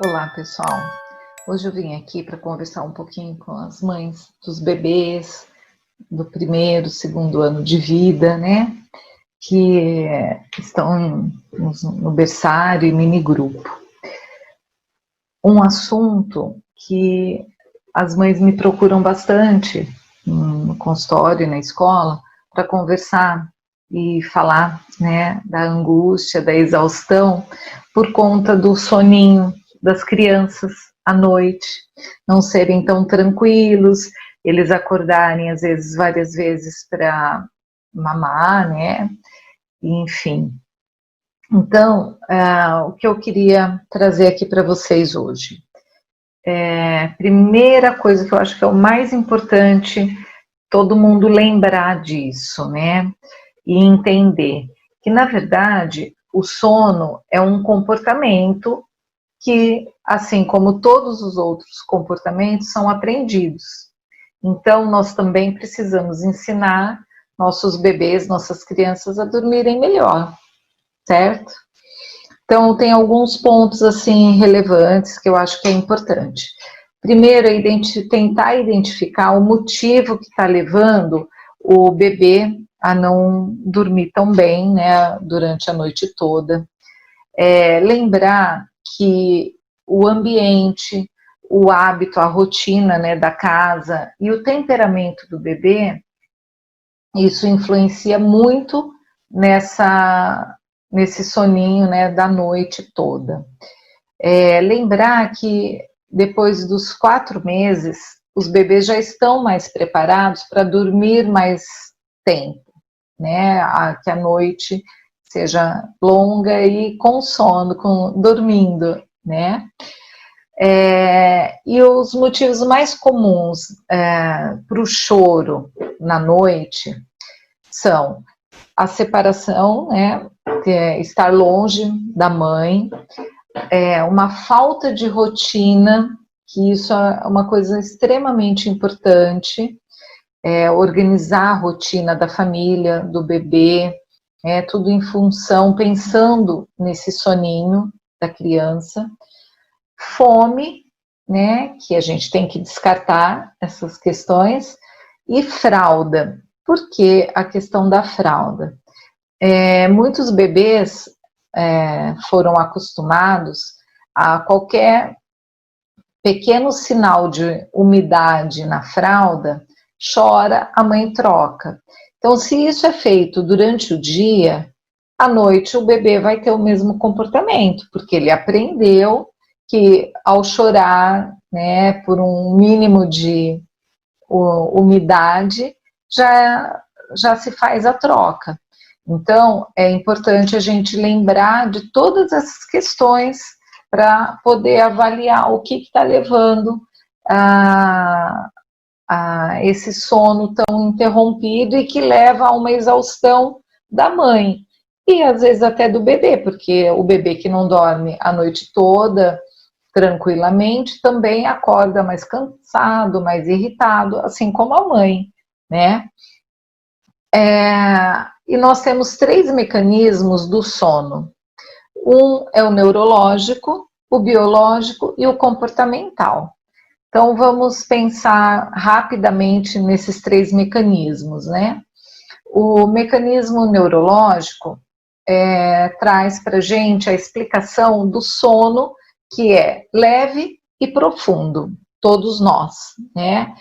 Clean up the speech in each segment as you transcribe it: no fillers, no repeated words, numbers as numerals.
Olá, pessoal. Hoje eu vim aqui para conversar um pouquinho com as mães dos bebês do primeiro, segundo ano de vida, né? Que estão no berçário e mini grupo. Um assunto que as mães me procuram bastante no consultório e na escola para conversar e falar, né, da angústia, da exaustão por conta do soninho das crianças à noite, não serem tão tranquilos, eles acordarem às vezes várias vezes para mamar, né? Enfim. Então, o que eu queria trazer aqui para vocês hoje. Primeira coisa que eu acho que é o mais importante, todo mundo lembrar disso, né? E entender que, na verdade, o sono é um comportamento que, assim como todos os outros comportamentos, são aprendidos. Então, nós também precisamos ensinar nossos bebês, nossas crianças a dormirem melhor, certo? Então, tem alguns pontos, assim, relevantes que eu acho que é importante. Primeiro, tentar identificar o motivo que está levando o bebê a não dormir tão bem, né, durante a noite toda. Lembrar que o ambiente, o hábito, a rotina, né, da casa e o temperamento do bebê, isso influencia muito nesse soninho, né, da noite toda. Lembrar que depois dos 4 meses, os bebês já estão mais preparados para dormir mais tempo, né, que a noite seja longa e com sono, dormindo, né? E os motivos mais comuns para o choro na noite são a separação, né? Estar longe da mãe, uma falta de rotina, que isso é uma coisa extremamente importante, organizar a rotina da família, do bebê, tudo em função, pensando nesse soninho da criança. Fome, né, que a gente tem que descartar essas questões, e fralda. Por que a questão da fralda? Muitos bebês foram acostumados a qualquer pequeno sinal de umidade na fralda, chora, a mãe troca. Então, se isso é feito durante o dia, à noite o bebê vai ter o mesmo comportamento, porque ele aprendeu que ao chorar, né, por um mínimo de umidade, já se faz a troca. Então, é importante a gente lembrar de todas essas questões para poder avaliar o que está levando a esse sono tão interrompido e que leva a uma exaustão da mãe. E às vezes até do bebê, porque o bebê que não dorme a noite toda tranquilamente também acorda mais cansado, mais irritado, assim como a mãe, né? E nós temos 3 mecanismos do sono. Um é o neurológico, o biológico e o comportamental. Então, vamos pensar rapidamente nesses 3 mecanismos, né? O mecanismo neurológico traz para a gente a explicação do sono, que é leve e profundo, todos nós, né?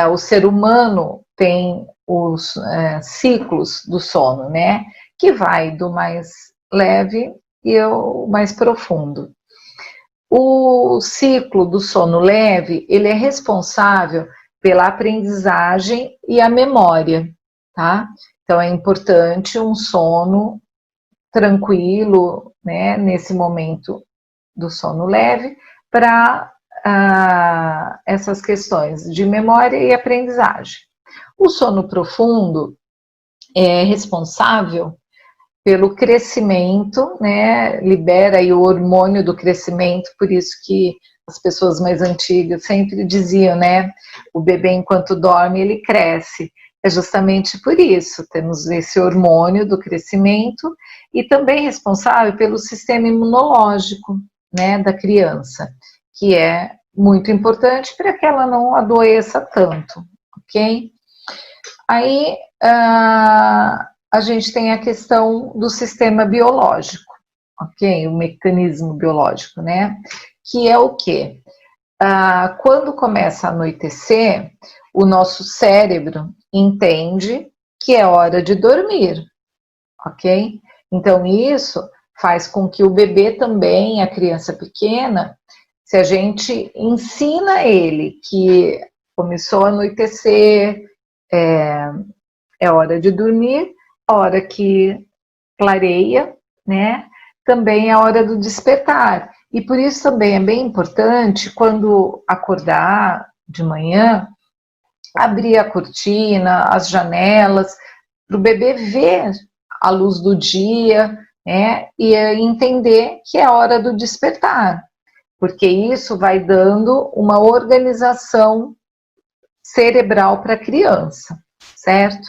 O ser humano tem os ciclos do sono, né? Que vai do mais leve e o mais profundo. O ciclo do sono leve, ele é responsável pela aprendizagem e a memória, tá? Então, é importante um sono tranquilo, né, nesse momento do sono leve, para essas questões de memória e aprendizagem. O sono profundo é responsável pelo crescimento, né, libera aí o hormônio do crescimento, por isso que as pessoas mais antigas sempre diziam, né, o bebê enquanto dorme ele cresce. É justamente por isso, temos esse hormônio do crescimento e também responsável pelo sistema imunológico, né, da criança. que é muito importante para que ela não adoeça tanto, ok? Aí a gente tem a questão do sistema biológico, ok? O mecanismo biológico, né? Que é o quê? Quando começa a anoitecer, o nosso cérebro entende que é hora de dormir, ok? Então, isso faz com que o bebê também, a criança pequena, se a gente ensina ele que começou a anoitecer, é hora de dormir, a hora que clareia, né? Também é a hora do despertar. E por isso também é bem importante, quando acordar de manhã, abrir a cortina, as janelas, para o bebê ver a luz do dia, né? E entender que é a hora do despertar, porque isso vai dando uma organização cerebral para a criança, certo?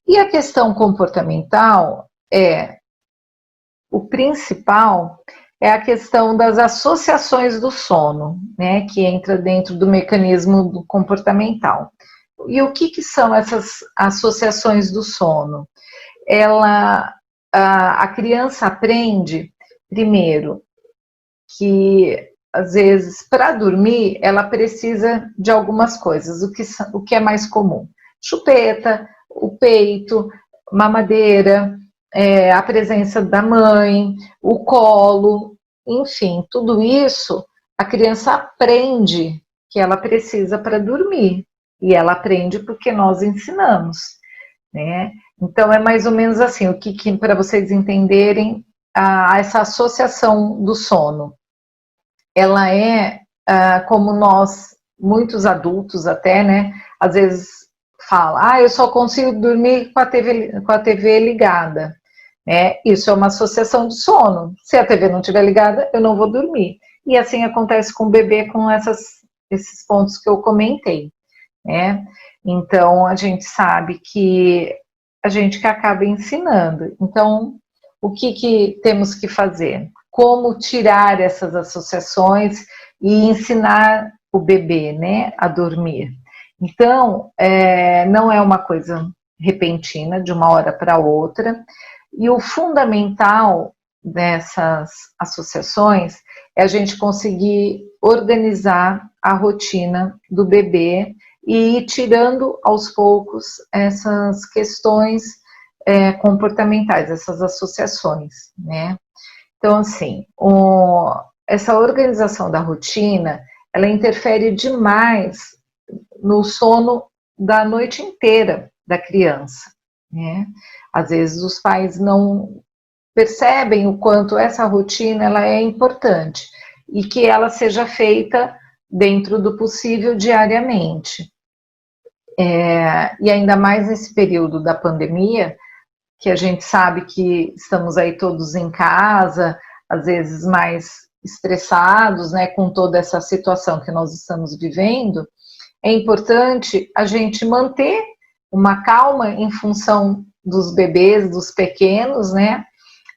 E a questão comportamental o principal é a questão das associações do sono, né, que entra dentro do mecanismo do comportamental. E o que são essas associações do sono? A criança aprende, primeiro, que às vezes para dormir ela precisa de algumas coisas, o que é mais comum? Chupeta, o peito, mamadeira, a presença da mãe, o colo, enfim, tudo isso a criança aprende que ela precisa para dormir, e ela aprende porque nós ensinamos, né? Então é mais ou menos assim, o que para vocês entenderem essa associação do sono. Ela é como nós, muitos adultos até, né, às vezes fala, eu só consigo dormir com a TV ligada. Isso é uma associação de sono. Se a TV não estiver ligada, eu não vou dormir. E assim acontece com o bebê, com esses pontos que eu comentei, né? Então, a gente sabe que a gente que acaba ensinando. Então, o que temos que fazer? Como tirar essas associações e ensinar o bebê, né, a dormir? Então, não é uma coisa repentina, de uma hora para outra, e o fundamental dessas associações é a gente conseguir organizar a rotina do bebê e ir tirando aos poucos essas questões comportamentais, essas associações, né? Então, assim, essa organização da rotina, ela interfere demais no sono da noite inteira da criança, né? Às vezes os pais não percebem o quanto essa rotina ela é importante e que ela seja feita dentro do possível diariamente. E ainda mais nesse período da pandemia, que a gente sabe que estamos aí todos em casa, às vezes mais estressados, né, com toda essa situação que nós estamos vivendo, é importante a gente manter uma calma em função dos bebês, dos pequenos, né,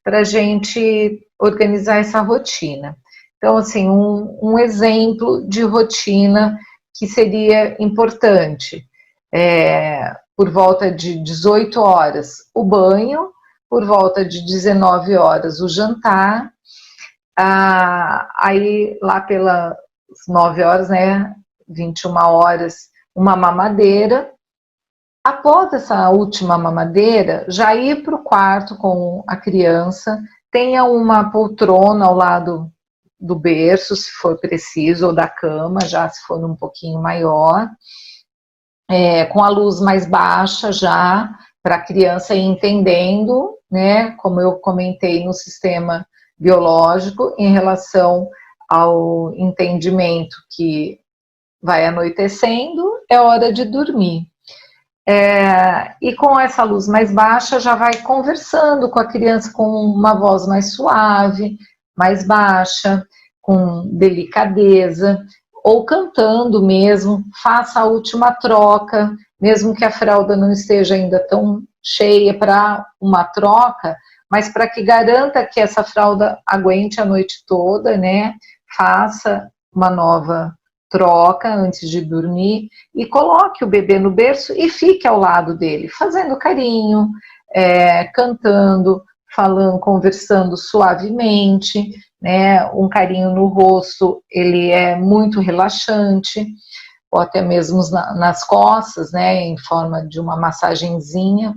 para a gente organizar essa rotina. Então, assim, um exemplo de rotina que seria importante, por volta de 18 horas o banho, por volta de 19 horas o jantar, aí lá pelas 9 horas, né, 21 horas, uma mamadeira. Após essa última mamadeira, já ir para o quarto com a criança, tenha uma poltrona ao lado do berço, se for preciso, ou da cama, já se for um pouquinho maior, com a luz mais baixa já, para a criança ir entendendo, né, como eu comentei no sistema biológico, em relação ao entendimento que vai anoitecendo, é hora de dormir. E com essa luz mais baixa, já vai conversando com a criança com uma voz mais suave, mais baixa, com delicadeza, ou cantando mesmo, faça a última troca, mesmo que a fralda não esteja ainda tão cheia para uma troca, mas para que garanta que essa fralda aguente a noite toda, né? Faça uma nova troca antes de dormir e coloque o bebê no berço e fique ao lado dele, fazendo carinho, cantando, falando, conversando suavemente, né? Um carinho no rosto, ele é muito relaxante, ou até mesmo nas costas, né? Em forma de uma massagenzinha,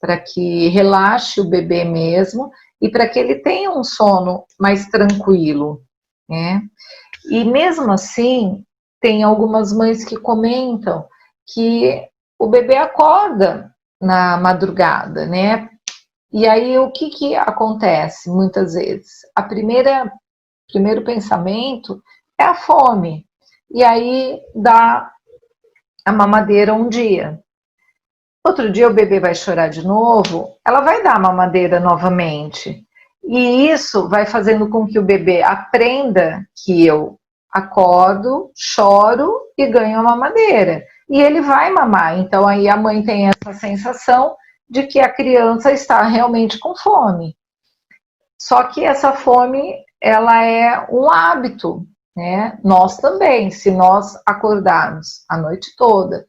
para que relaxe o bebê mesmo e para que ele tenha um sono mais tranquilo, né? E mesmo assim, tem algumas mães que comentam que o bebê acorda na madrugada, né? E aí o que acontece muitas vezes? Primeiro pensamento é a fome. E aí dá a mamadeira um dia. Outro dia o bebê vai chorar de novo, ela vai dar a mamadeira novamente. E isso vai fazendo com que o bebê aprenda que eu acordo, choro e ganho a mamadeira. E ele vai mamar. Então aí a mãe tem essa sensação de que a criança está realmente com fome. Só que essa fome, ela é um hábito, né? Nós também, se nós acordarmos a noite toda,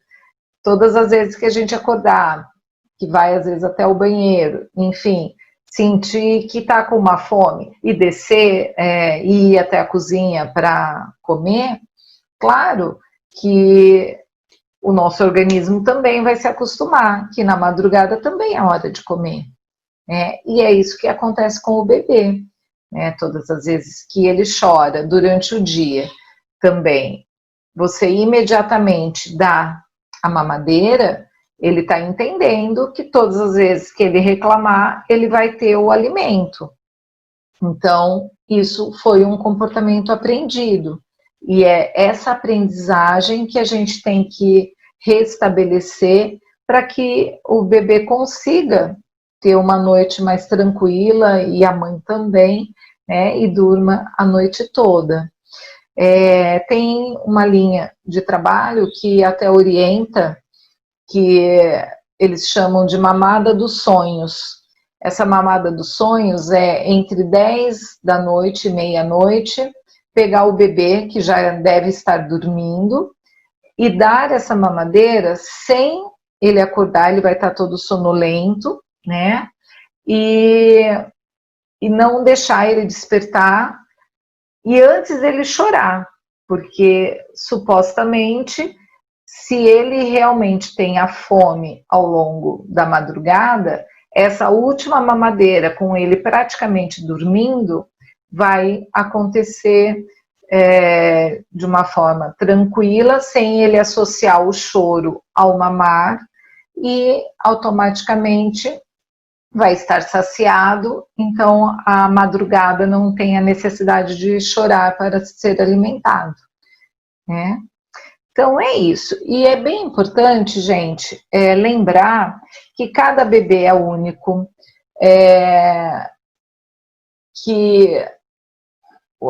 todas as vezes que a gente acordar, que vai às vezes até o banheiro, enfim, sentir que está com uma fome e descer e ir até a cozinha para comer, claro que o nosso organismo também vai se acostumar, que na madrugada também é hora de comer. Né? E é isso que acontece com o bebê. Né? Todas as vezes que ele chora durante o dia também, você imediatamente dá a mamadeira, ele está entendendo que todas as vezes que ele reclamar, ele vai ter o alimento. Então, isso foi um comportamento aprendido. E é essa aprendizagem que a gente tem que restabelecer para que o bebê consiga ter uma noite mais tranquila e a mãe também, né, e durma a noite toda. Tem uma linha de trabalho que até orienta, que eles chamam de mamada dos sonhos. Essa mamada dos sonhos é entre 10 da noite e meia-noite, pegar o bebê, que já deve estar dormindo, e dar essa mamadeira sem ele acordar, ele vai estar todo sonolento, né? E não deixar ele despertar, e antes ele chorar, porque supostamente, se ele realmente tem a fome ao longo da madrugada, essa última mamadeira, com ele praticamente dormindo, vai acontecer de uma forma tranquila, sem ele associar o choro ao mamar, e automaticamente vai estar saciado, então a madrugada não tem a necessidade de chorar para ser alimentado, né? Então é isso, e é bem importante, gente, lembrar que cada bebê é único, que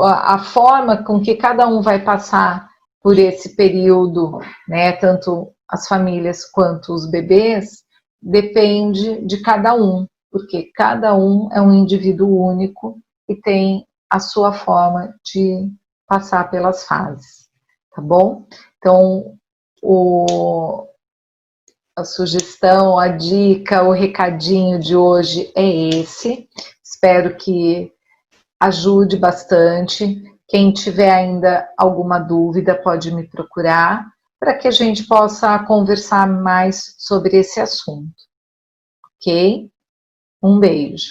a forma com que cada um vai passar por esse período, né, tanto as famílias quanto os bebês, depende de cada um, porque cada um é um indivíduo único e tem a sua forma de passar pelas fases, tá bom? Então, a sugestão, a dica, o recadinho de hoje é esse. Espero que ajude bastante. Quem tiver ainda alguma dúvida pode me procurar para que a gente possa conversar mais sobre esse assunto. Ok? Um beijo.